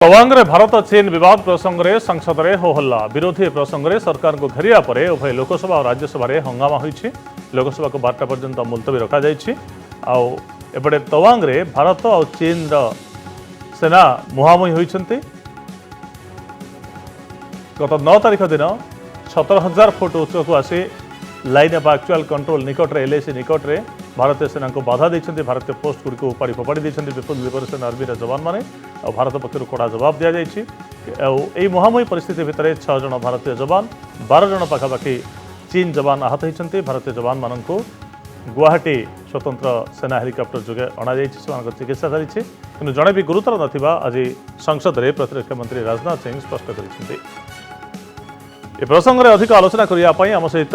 तवांग रे भारत चीन विवाद प्रसंग में संसद में हो हल्ला विरोधी प्रसंग में सरकार को घेरिया पर उभय लोकसभा और राज्यसभा हंगामा होइछि। लोकसभा को 12टा पर्यंत मुलतवी रखा जाइछि। एपटे तवांग रे भारत और चीन सेना मुहांमुही होइछन्ति। गत 9 तारिख दिन 17,000 फुट उच्चक आसी लाइन ऑफ एक्चुअल कंट्रोल निकट में एलएसी निकट में भारतीय सेना को बाधा देते। भारतीय पोस्ट गुड़ी को उपाड़ी फोपाड़ी देते पीपुल्स लिबरेशन आर्मी जवान मैंने भारत पक्षर कड़ा जवाब दि जाइए। मुहांमुही परिस्थिति भितर 6 जन भारतीय जवान 12 जन पाखापाखि चीन जवान आहत होती। भारतीय जवान मान गुवाहाटी स्वतंत्र सेना हेलिकप्टर जोगे अणाई चिकित्सा चली कि जड़े भी गुरुतर नथिबा आज संसद में प्रतिरक्षा मंत्री राजनाथ सिंह स्पष्ट कर प्रसंग में अधिक आलोचना करने आम सहित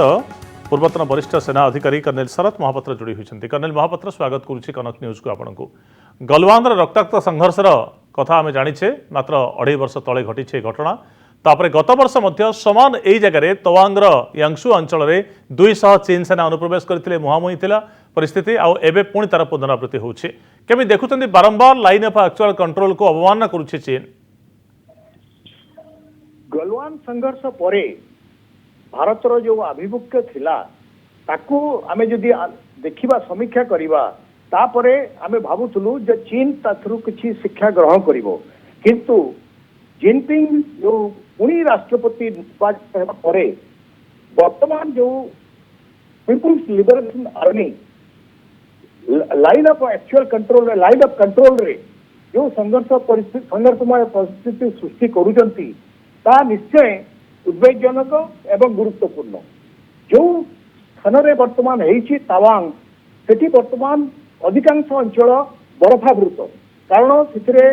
पूर्वतन वरिष्ठ सेना अधिकारी कर्नेल शरत महापात्र जोड़ी होती। कर्नेल महापात्र स्वागत करुच्ची कनक न्यूज को आपको। गलवान रक्ताक्त संघर्षर कथा आम जाचे मात्र 2.5 वर्ष तले घटी घटना तापर गत वर्ष समान यही जगह तवांगर यांगसू अंचल में 200 चीन सेना अनुप्रवेश करते मुहांमुही थिला परिस्थिति आबे पुणी तार पुनरावृत्ति होछि। केमी देखुछन्ति बारंबार लाइन ऑफ एक्चुअल कंट्रोल को अवमानना करुछि चीन। गलवान संघर्ष परे भारतर जो आभिमुख्य थिला ताकू आमे जदि देखिबा समीक्षा करिबा तापरे आमे भाबुथुलु जे चीन ताथरु किछि शिक्षा ग्रहण करिवो, किंतु जिनपिंग जो पुणी राष्ट्रपति निर्वाचित हेबा परे वर्तमान जो people's liberation army line of actual control line of control रे जो संघर्षमय परिस्थिति सृष्टि करूचंती ता निश्चय उद्वेगजनक एवं गुरुत्वपूर्ण। जो स्थान में वर्तमान है तावांग सेठी वर्तमान अधिकांश अंचल बरफावृत कारण से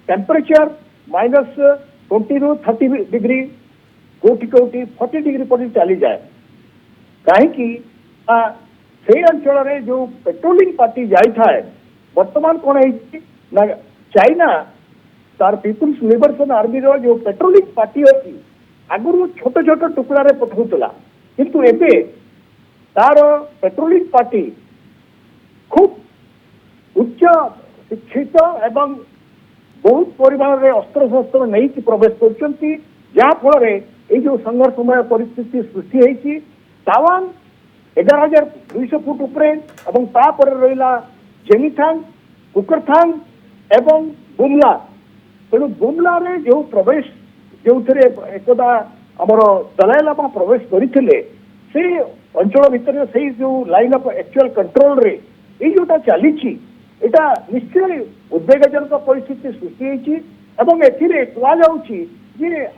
टेम्परेचर -20 ରୁ 30 डिग्री कोटी कोटी 40 डिग्री पर चली जाए कहीं से अंचल में जो पेट्रोलिंग पार्टी जाए वर्तमान कौन है चाइना तार पीपुल्स लिबरेशन आर्मी रो जो पेट्रोलिंग पार्टी अच्छी आगुरी छोट छोट टुकड़े पठाऊला किंतु एबे तार पेट्रोलिंग पार्टी खूब उच्च शिक्षित एवं बहुत परिमाण में अस्त्र शस्त्र नहीं प्रवेश करछंती जहाँ फल ये जो संघर्षमय परिस्थिति सृष्टि होती तावान 11,200 फुट उपरे एवं तापर रहा जेनिथांग कुकरथांग एवं बुमला तेणु बुमला रे जो प्रवेश जो एकदा आमर दलाई लामा प्रवेश करते से अंचल भितर से जो लाइन ऑफ एक्चुअल कंट्रोल रे ये जोटा चली निश्चय उद्वेगजनक परिस्थिति सृष्टि होती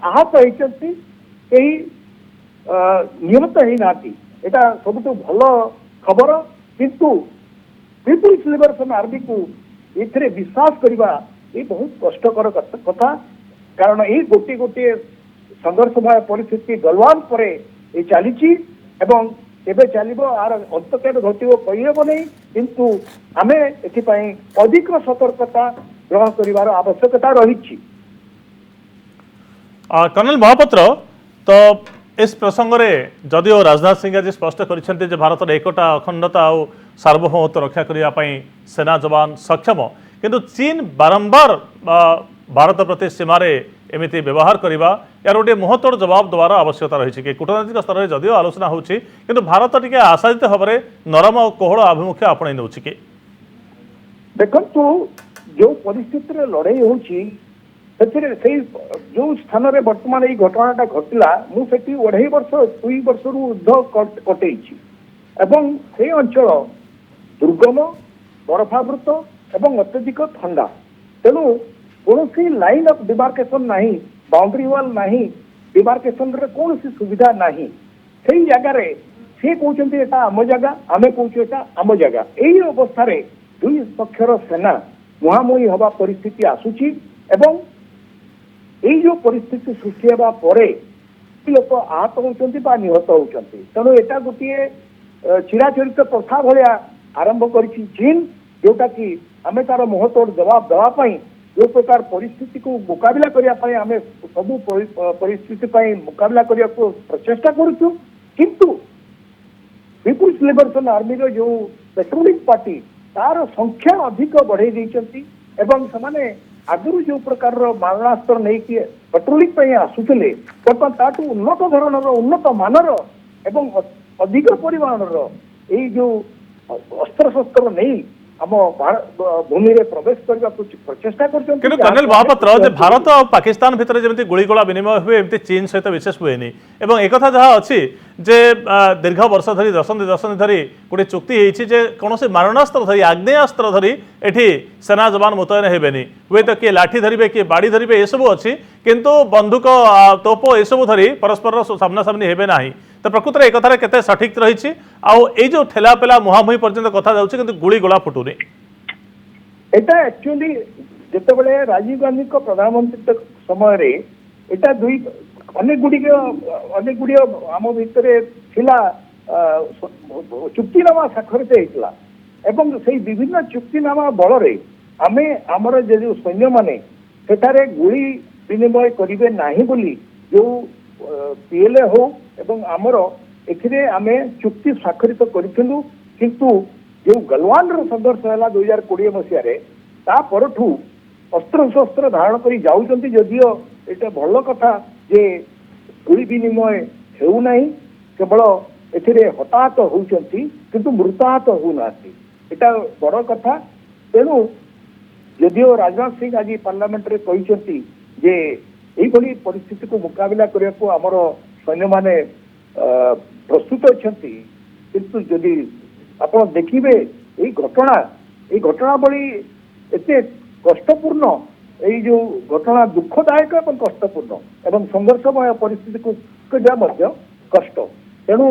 आहत होती निहत होना यहाँ सब भल खबर किंतु पीपुल्स लिबरेशन आर्मी को ये विश्वास करवा ये बहुत कष्टकर कथा कारण ये गोटे गोटे संघर्षमय परिस्थिति गलवान पर ये चली एवं एबे चलिबो आर अंत केन घटिबो कहिबो नहीं किंतु आमे एथिपाई अधिक सतर्कता ग्रहण करिवार आवश्यकता रही। कर्नल महापात्र तो इस प्रसंग में जदिओ राजनाथ सिंह आज स्पष्ट कर भारत एकता अखंडता और सार्वभौमत्व रक्षा करने सेना जवान सक्षम किंतु चीन बारंबार भारत प्रति सीमार एमती व्यवहार करवा यार गोटे मुहतोड़ जवाब देवार आवश्यकता रही कि कूटनैतिक स्तर में जदिओ आलोचना होची किंतु भारत टी आशादित भाव में नरम और कोहल आभिमुख्य आपणे नौ कि देखु जो परिस्थिति लड़ाई होची जो स्थान में वर्तमान ये घटनाटा घटला मुझे 2.5 वर्ष 2 वर्ष ऊर्ध कटे एवं से अंचल दुर्गम बरफावृत एवं अत्यधिक ठंडा तेणु कौन लाइन ऑफ डिमार्केशन नहीं बाउंड्री वाल नहीं डिमार्केशन रे कौन सुविधा नहीं से जगार सी कहते आम जगह आम कौच आम जगह यही अवस्था दुई पक्षर सेना मुहांमुही हवा परिस्थिति आसूची एवं यही जो परिस्थिति सृष्टि होगा पर लोक आहत होती निहत होती तेणु यहाँ गोटे चिराचरित प्रथा भाया आरंभ कर चीन जोटा कि आम तार मुहतोड़ जवाब देवाई जो प्रकार परिस्थिति को मुकाबला करने आम सब परिस्थिति मुकाबला करने को प्रचेषा करुचु किंतु पीपुल्स लिबरेशन आर्मी रो जो पेट्रोलिंग पार्टी तार संख्या अधिक बढ़ाई देइछंती एवं समाने आगुरी जो प्रकार मारणास्त्र नहीं कि पेट्रोलिंग पे आसुले बर्तमान ताठू उन्नत धरणर उन्नत मानर एवं अधिक परिमाणर यही जो अस्त्र शस्त्र नहीं आम भूमि रे प्रवेश करने प्रचेषा किंतु कर्नल महापात्र जे भारत और पाकिस्तान भितर जमी गुड़ीगोला विनिमय हुए एमती चीन सहित विशेष हुए एवं एक जहाँ अच्छी जे दीर्घ वर्ष धरी दशंधि धरी गोटे चुक्ति होती जे कौन मारणास्त्र धरी आग्नेयास्त्र धरी एठी सेना जवान मुतयन हेबेनी हुए तो किए लाठी धरिबे किए बाड़ी धरिबे एसबू अच्छी किंतु बंदूक तोप एसबू धरी परस्पर सामना सामनी हेबे नाही तो प्रकृत में एक कथार केते सठिक रही जो ठेला पेला मुहांमुही पर्यंत कथा जाउछि किंतु गुड़ी गोला फुटुनी एटा एक्चुअली जेतेबेले राजीव गांधी को प्रधानमंत्री समय रे एटा दुई अनेक गुड़ी आम भितर थिला चुक्तिनामा स्वाक्षरित होइतला एवं से विभिन्न चुक्तिनामा बल रे आमे हमर जे जो सैन्य माने सेठारे गुड़ी विनिमय करिवे नाही बोली जो पीएलए हो एवं आमर एथिरे आमे चुक्ति स्वाक्षरित करिथिलु किंतु जो गलवान संघर्ष है 2020 मसीह ता परठू अस्त्र शस्त्र धारण करी जाउचंती जदियो एटा भल कथा जे गुड़ी विनिमय हेउ नाही केवल एथिरे हताहत होउचंती किंतु मृताहत होउनाती एटा बड़ कथा तेणु जदियो राजनाथ सिंह आज पार्लियामेंट रे कहिसंती जे एई भली परिस्थिति को मुकाबला करिया को हमर सैन्य माने प्रस्तुत अछंती किंतु जदि आपण देखिबे एई घटना बड़ी एते कष्टपूर्ण एई जो घटना दुखदायक एवं कष्टपूर्ण एवं संघर्षमय परिस्थिति को जा मध्य कष्ट तेणु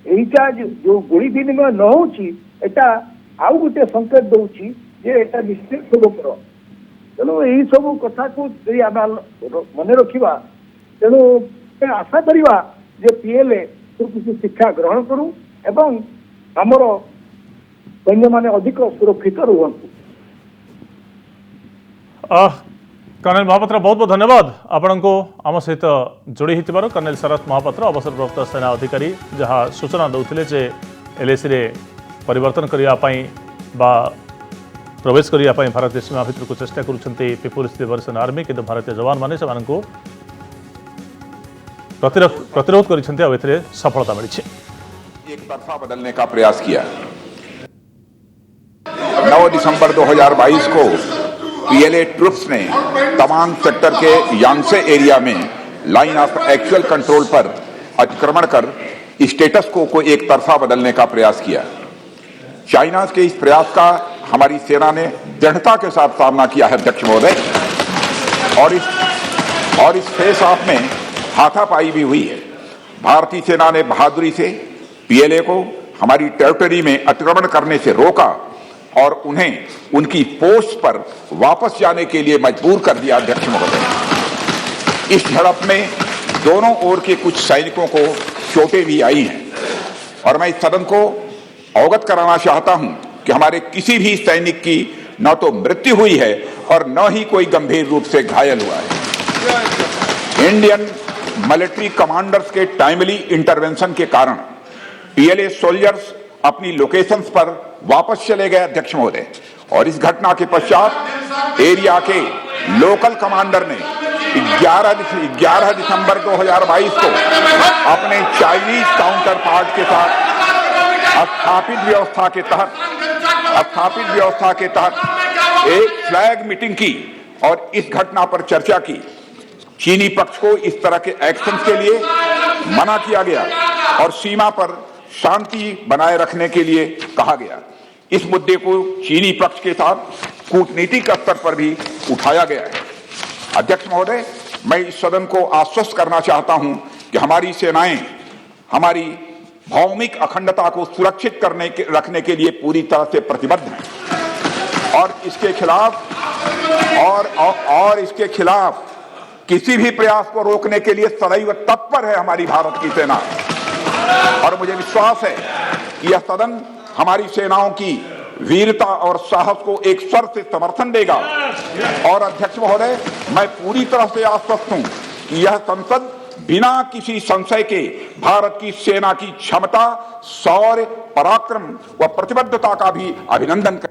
एईटा जो गुड़ी विनिमय न होची एटा आउ गोटे संकेत दउची जे एटा निश्चित स्वरूपर तेणु यही सब कथा को मन रखा तेणु आशा करवा जे पीएलए किसी शिक्षा ग्रहण करूं एवं आमर सैन्य माने अधिक सुरक्षित रुहंतु। कर्नल महापात्र बहुत बहुत धन्यवाद आपण को आम सहित जोड़ी होइतिबार। कर्नल शरत महापात्र अवसरप्राप्त सेना अधिकारी जहाँ सूचना दौथिले जे एलएसी रे परिवर्तन करने बा प्रवेश करने भारतीय सीमा भितर को चेष्टा करुछंती पीपुल्स लिबरेशन आर्मी किंतु भारतीय जवान माने से प्रतिरोध करिसेंती आ एथिरे सफलता मिली। एक तरफा बदलने का प्रयास किया। 9 दिसंबर 2022 को पीएलए ट्रुप्स ने तवांग सेक्टर के यांगसे एरिया में लाइन ऑफ एक्चुअल कंट्रोल पर अतिक्रमण कर स्टेटस को एक तरफा बदलने का प्रयास किया। चाइना के इस प्रयास का हमारी सेना ने दृढ़ता के साथ सामना किया है अध्यक्ष महोदय, और इस फेस ऑफ में हाथापाई भी हुई है। भारतीय सेना ने बहादुरी से पीएलए को हमारी टेरिटरी में अतिक्रमण करने से रोका और उन्हें उनकी पोस्ट पर वापस जाने के लिए मजबूर कर दिया अध्यक्ष महोदय। इस झड़प में दोनों ओर के कुछ सैनिकों को चोटें भी आई हैं और मैं इस सदन को अवगत कराना चाहता हूं कि हमारे किसी भी सैनिक की न तो मृत्यु हुई है और न ही कोई गंभीर रूप से घायल हुआ है। इंडियन मिलिट्री कमांडर्स के टाइमली इंटरवेंशन के कारण पीएलए सोल्जर्स अपनी लोकेशंस पर वापस चले गए अध्यक्ष महोदय, और इस घटना के पश्चात एरिया के लोकल कमांडर ने 11 दिसंबर 2022 को अपने चाइनीज काउंटर पार्ट के साथ स्थापित व्यवस्था के तहत एक फ्लैग मीटिंग की और इस घटना पर चर्चा की। चीनी पक्ष को इस तरह के एक्शन के लिए मना किया गया और सीमा पर शांति बनाए रखने के लिए कहा गया। इस मुद्दे को चीनी पक्ष के साथ कूटनीतिक स्तर पर भी उठाया गया है। अध्यक्ष महोदय, मैं इस सदन को आश्वस्त करना चाहता हूं कि हमारी सेनाएं हमारी भौमिक अखंडता को सुरक्षित रखने के लिए पूरी तरह से प्रतिबद्ध हैं और इसके खिलाफ किसी भी प्रयास को रोकने के लिए सदैव तत्पर है हमारी भारत की सेना। और मुझे विश्वास है कि यह सदन हमारी सेनाओं की वीरता और साहस को एक स्वर से समर्थन देगा। और अध्यक्ष महोदय, मैं पूरी तरह से आश्वस्त हूं कि यह संसद बिना किसी संशय के भारत की सेना की क्षमता, शौर्य, पराक्रम व प्रतिबद्धता का भी अभिनंदन कर